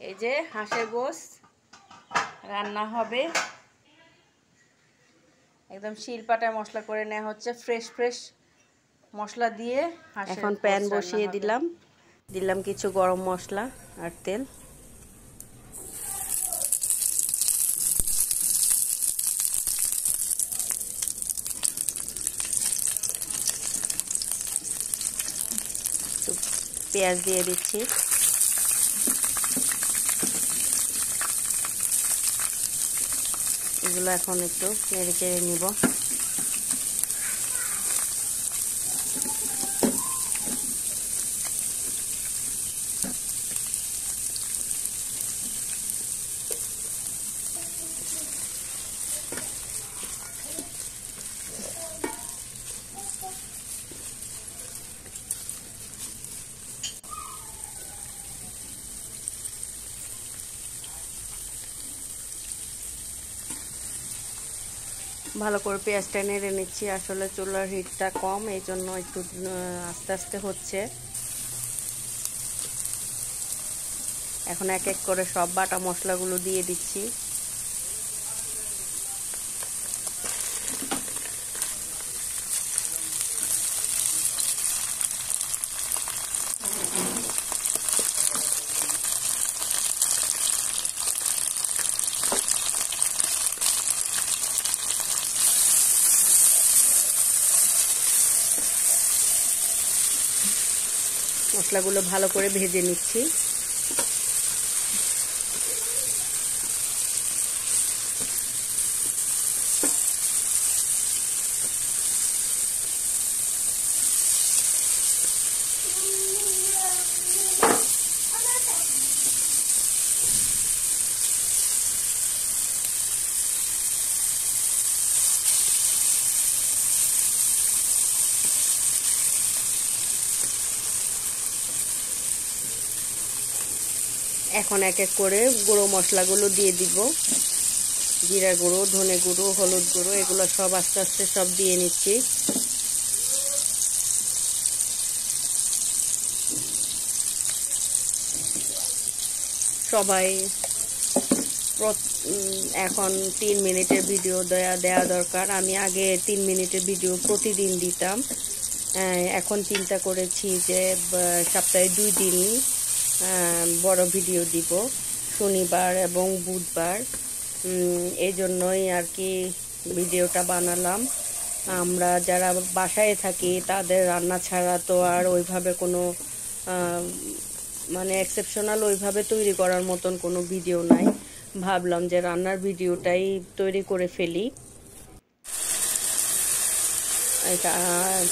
এই যে হাঁসের গোশত রান্না হবে, একদম শিলপাটায় মশলা করে নেওয়া হচ্ছে, ফ্রেশ ফ্রেশ মশলা দিয়ে। এখন প্যান বসিয়ে দিলাম কিছু গরম মশলা আর তেল। পেঁয়াজ দিয়ে দিচ্ছি, এগুলো এখন একটু নেড়ে চেড়ে নিব। ভালো করে পেঁয়াজটা নেড়ে নিচ্ছি। আসলে চুলার হিটটা কম, এই জন্য একটু আস্তে আস্তে হচ্ছে। এখন এক এক করে সব বাটা মশলাগুলো দিয়ে দিচ্ছি। মশলাগুলো ভালো করে ভেজে নিচ্ছি। এখন এক এক করে গুঁড়ো মশলাগুলো দিয়ে দিব। জিরা গুঁড়ো, ধনে গুঁড়ো, হলুদ গুঁড়ো, এগুলো সব আস্তে আস্তে সব দিয়ে নিচ্ছি। সবাই এখন 3 মিনিটের ভিডিও দেওয়া দরকার। আমি আগে 3 মিনিটের ভিডিও প্রতিদিন দিতাম, এখন চিন্তা করেছি যে সপ্তাহে 2 দিন বড় ভিডিও দিব, শনিবার এবং বুধবার। এই জন্যই আর কি ভিডিওটা বানালাম। আমরা যারা বাসায় থাকি তাদের রান্না ছাড়া তো আর ওইভাবে কোনো মানে এক্সেপশনাল ওইভাবে তৈরি করার মতন কোনো ভিডিও নাই। ভাবলাম যে রান্নার ভিডিওটাই তৈরি করে ফেলি। এটা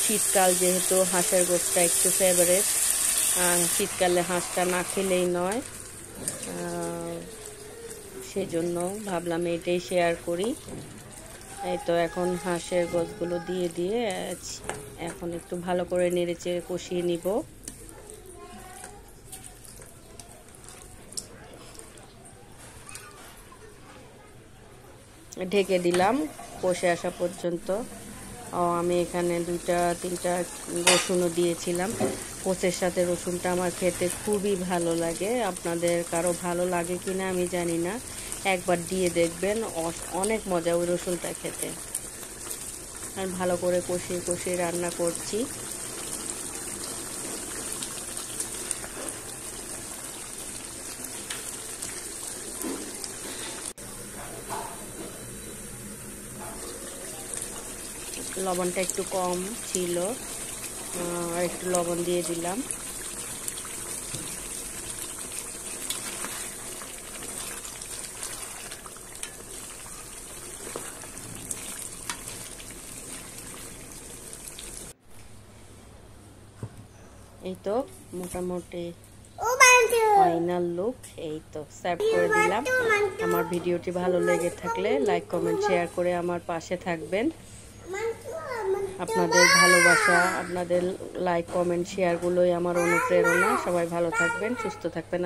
শীতকাল, যেহেতু হাঁসের গোশতটা একটু ফেভারিট, শীতকালে হাঁসটা না খেলেই নয়, সেজন্য ভাবলাম এটাই শেয়ার করি। এই তো এখন হাঁসের গোশতগুলো দিয়ে এখন একটু ভালো করে নেড়েচেড়ে কষিয়ে নিব। ঢেকে দিলাম কষে আসা পর্যন্ত। আমি এখানে 2-3টা রসুনও দিয়েছিলাম। পোচের সাথে রসুনটা আমার খেতে খুবই ভালো লাগে। আপনাদের কারো ভালো লাগে কিনা আমি জানি না, একবার দিয়ে দেখবেন, অনেক মজা ওই রসুনটা খেতে। আর ভালো করে কষিয়ে কষিয়ে রান্না করছি। লবণটা একটু কম ছিল, আর একটু লবণ দিয়ে দিলাম। এই তো মোটামুটি ফাইনাল লুক। এই তো সার্ভ করে দিলাম। আমার ভিডিওটি ভালো লেগে থাকলে লাইক, কমেন্ট, শেয়ার করে আমার পাশে থাকবেন। আপনাদের ভালোবাসা, আপনাদের লাইক, কমেন্ট, শেয়ারগুলোই আমার অনুপ্রেরণা। সবাই ভালো থাকবেন, সুস্থ থাকবেন।